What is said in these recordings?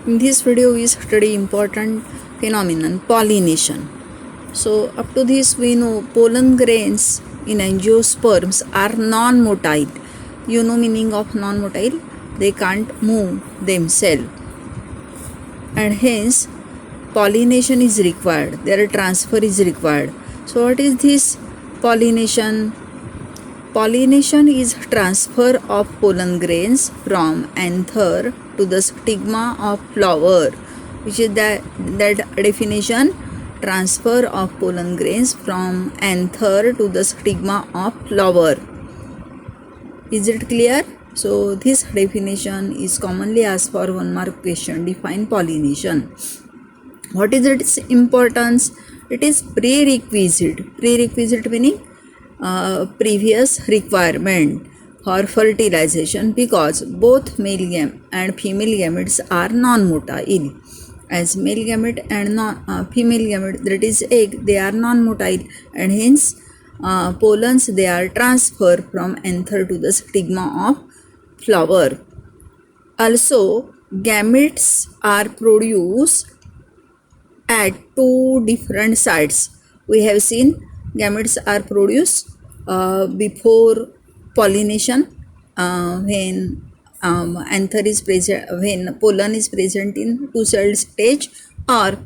In this video we study important phenomenon pollination. So up to this we know pollen grains in angiosperms are non-motile. You know meaning of non-motile? They can't move themselves and hence pollination is required. Their transfer is required. So what is this pollination? Pollination is transfer of pollen grains from anther to the stigma of flower, which is that definition, transfer of pollen grains from anther to the stigma of flower. Is it clear? So this definition is commonly asked for 1 mark question. Define pollination. What is its importance? It is prerequisite. Prerequisite meaning previous requirement for fertilization, because both male and female gametes are non-motile. As male gamete and female gamete, that is egg, they are non-motile, and hence pollens they are transferred from anther to the stigma of flower. Also, gametes are produced at two different sites. We have seen gametes are produced before pollination, when anther is present, when pollen is present in two-celled stage, or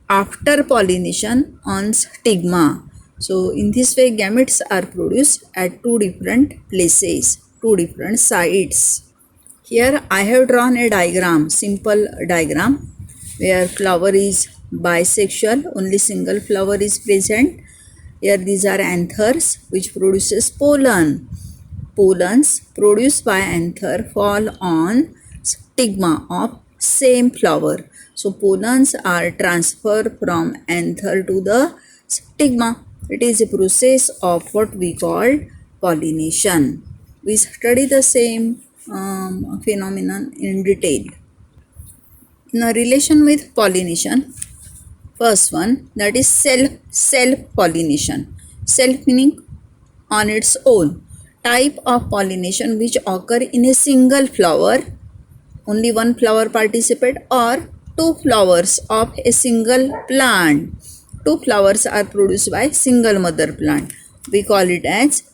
after pollination on stigma. So in this way gametes are produced at two different places, two different sites. Here I have drawn a diagram, simple diagram, where flower is bisexual, only single flower is present. Here these are anthers which produces pollen. Pollens produced by anther fall on stigma of same flower. So pollens are transferred from anther to the stigma. It is a process of what we call pollination. We study the same phenomenon in detail. In a relation with pollination, first one, that is self pollination. Self meaning on its own. Type of pollination which occur in a single flower, only one flower participate, or two flowers of a single plant. Two flowers are produced by single mother plant. We call it as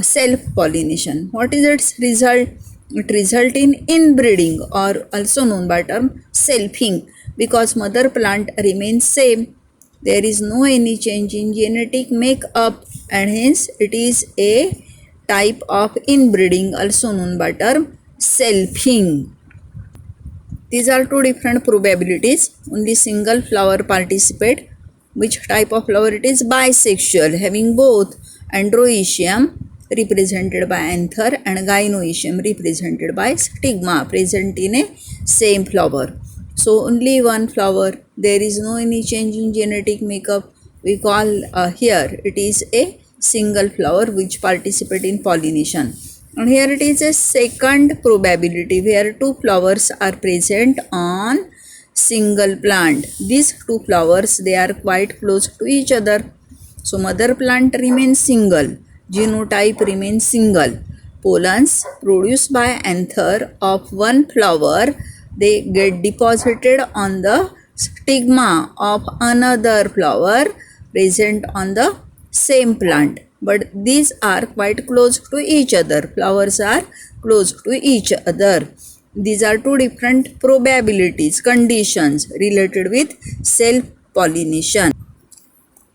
self pollination. What is its result? It results in inbreeding, or also known by term selfing, because mother plant remains same. There is no any change in genetic makeup, and hence it is a type of inbreeding, also known by term selfing. These are two different probabilities. Only single flower participate. Which type of flower it is? Bisexual, having both androecium represented by anther and gynoecium represented by stigma present in a same flower. So only one flower, there is no any change in genetic makeup. We call here it is a single flower which participate in pollination. And here it is a second probability where two flowers are present on single plant. These two flowers, they are quite close to each other. So mother plant remains single, genotype remains single. Pollens produced by anther of one flower, they get deposited on the stigma of another flower present on the same plant. But these are quite close to each other. Flowers are close to each other. These are two different probabilities, conditions related with self-pollination.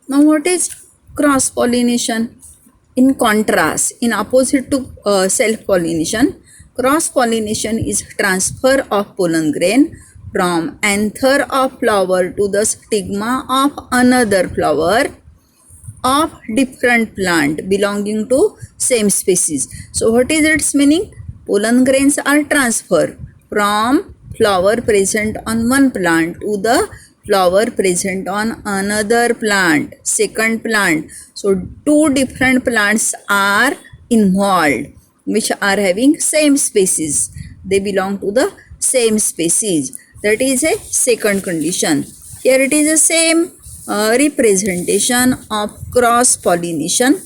Now what is cross-pollination? In contrast, in opposite to self-pollination, cross-pollination is transfer of pollen grain from anther of flower to the stigma of another flower of different plant belonging to same species. So what is its meaning? Pollen grains are transferred from flower present on one plant to the flower present on another plant, second plant. So two different plants are involved which are having same species. They belong to the same species. That is a second condition. Here it is the same representation of cross pollination.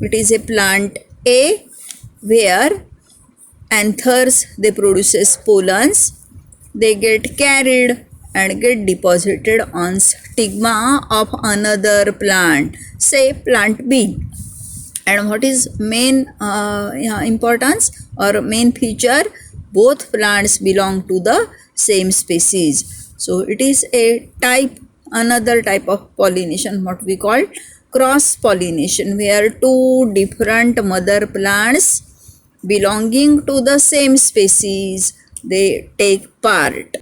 It is a plant A where anthers, they produces pollens they get carried and get deposited on stigma of another plant, say plant B. And what is main importance or main feature? Both plants belong to the same species. So it is a type, another type of pollination, what we call cross pollination, where two different mother plants belonging to the same species, they take part.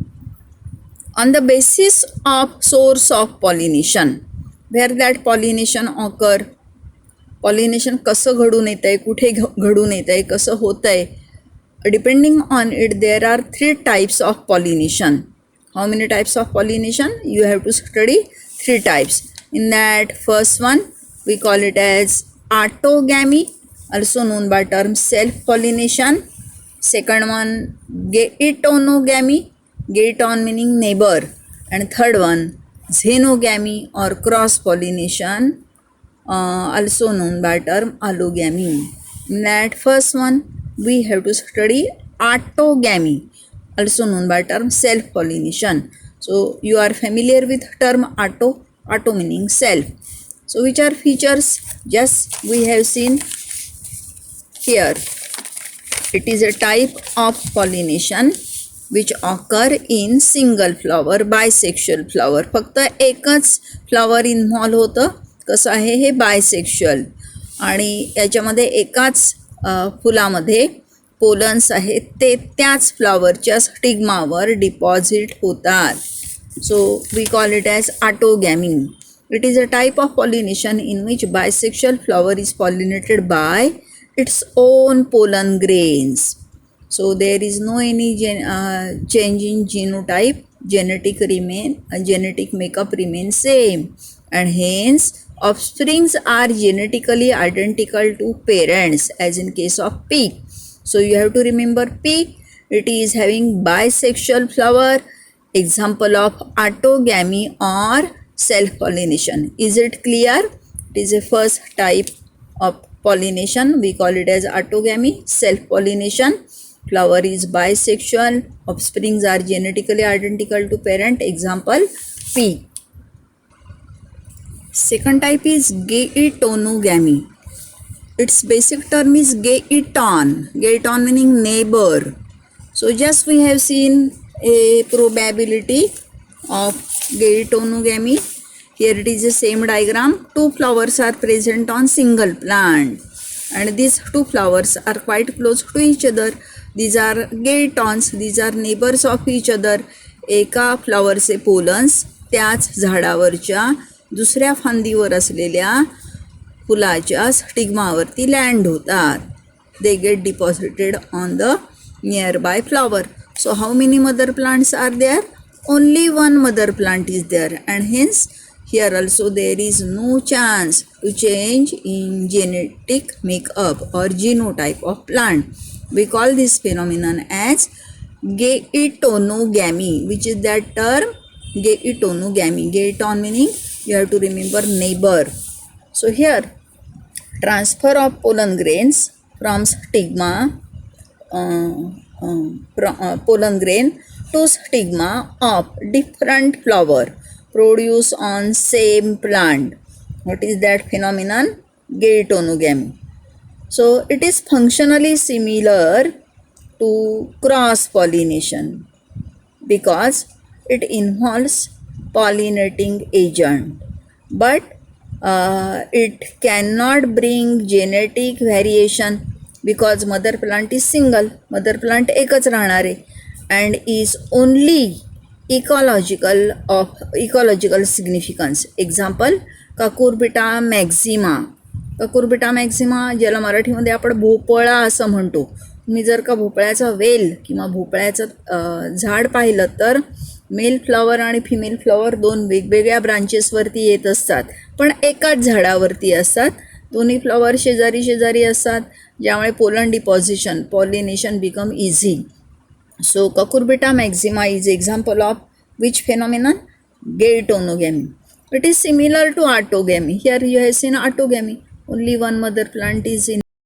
On the basis of source of pollination, where that pollination occur, pollination कसं घडून येतं आहे, कुठे घडून येतं आहे, कसं होतं आहे, depending on it there are 3 types of pollination. How many types of pollination? You have to study 3 types. In that first one we call it as autogamy, also known by term self pollination. Second one geitonogamy, geiton meaning neighbor, and third one xenogamy or cross pollination, also known by term allogamy. In that first one we have to study autogamy, also known by term self pollination. So you are familiar with term auto meaning self. So which are features? Just we have seen here. It is a type of pollination which occur in single flower, bisexual flower. फक्त एकच flower involve होतं. कसं आहे हे bisexual, आणि याच्यामध्ये एकाच फुलामध्ये pollens आहेत ते त्याच फ्लॉवरच्या स्टिग्मावर डिपॉझिट होतात. So we call it as autogamy. It is a type of pollination in which bisexual flower is pollinated by its own pollen grains. So there is no any change in genotype. Genetic makeup remains same, and hence offsprings are genetically identical to parents, as in case of pea. So you have to remember pea. It is having bisexual flower, example of autogamy or self-pollination. Is it clear? It is a first type of pollination. We call it as autogamy, self-pollination. Flower is bisexual. Offsprings are genetically identical to parent. Example, pea. Second type is geitonogamy. Its basic term is geiton. Geiton meaning neighbor. So just we have seen a probability of geitonogamy. Here it is the same diagram. 2 flowers are present on single plant, and these 2 flowers are quite close to each other. These are geitons. These are neighbors of each other. एका फ्लॉवरचे pollens त्याच झाडावरच्या दुसऱ्या फांदीवर असलेल्या फुलाच्या स्टिग्मावरती land होतात. They get deposited on the nearby flower. So how many mother plants are there? Only one mother plant is there, and hence here also there is no chance to change in genetic makeup or genotype of plant. We call this phenomenon as geitonogamy. Which is that term? Geitonogamy. Geiton meaning, you have to remember, neighbor. So here transfer of pollen grains from stigma, pollen grain to stigma of different flower produce on same plant. What is that phenomenon? Geitonogamy. So it is functionally similar to cross pollination because it involves pollinating agent, but it cannot bring genetic variation because mother plant is single. Mother plant एकच राहणार आहे and is only ecological significance. Example, Cucurbita maxima. Cucurbita maxima ज्याला मराठीमध्ये आपण भोपळा असं म्हणतो. तुम्ही जर का भोपळ्याचा वेल किंवा भोपळ्याचं झाड पाहिलं तर मेल फ्लॉवर आणि फिमेल फ्लॉवर 2 वेगवेगळ्या ब्रांचेसवरती येत असतात, पण एकाच झाडावरती असतात. दोन्ही फ्लॉवर शेजारी शेजारी असतात, ज्यामुळे pollination become easy. So Cucurbita maxima is example of which phenomenon? Geitonogamy. It is similar to autogamy. Here you have seen autogamy. Only one mother plant is